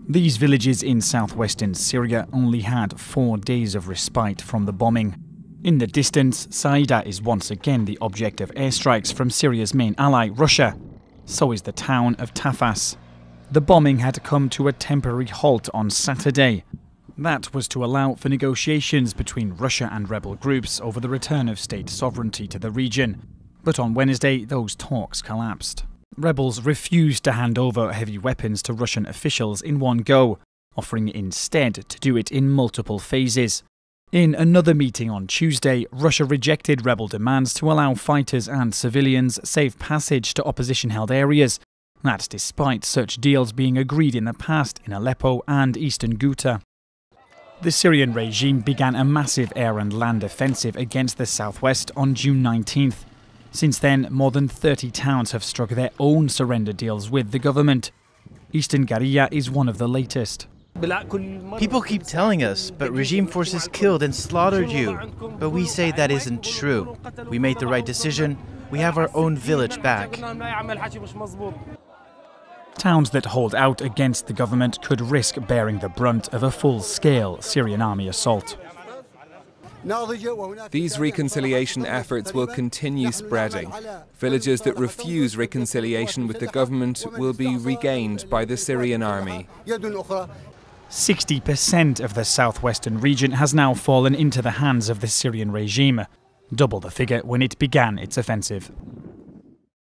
These villages in southwestern Syria only had 4 days of respite from the bombing. In the distance, Saida is once again the object of airstrikes from Syria's main ally, Russia. So is the town of Tafas. The bombing had come to a temporary halt on Saturday. That was to allow for negotiations between Russia and rebel groups over the return of state sovereignty to the region. But on Wednesday, those talks collapsed. Rebels refused to hand over heavy weapons to Russian officials in one go, offering instead to do it in multiple phases. In another meeting on Tuesday, Russia rejected rebel demands to allow fighters and civilians safe passage to opposition-held areas. That despite such deals being agreed in the past in Aleppo and eastern Ghouta. The Syrian regime began a massive air and land offensive against the southwest on June 19th. Since then, more than 30 towns have struck their own surrender deals with the government. Eastern Ghouta is one of the latest. People keep telling us, but regime forces killed and slaughtered you. But we say that isn't true. We made the right decision. We have our own village back. Towns that hold out against the government could risk bearing the brunt of a full-scale Syrian army assault. These reconciliation efforts will continue spreading. Villages that refuse reconciliation with the government will be regained by the Syrian army. 60% of the southwestern region has now fallen into the hands of the Syrian regime, double the figure when it began its offensive.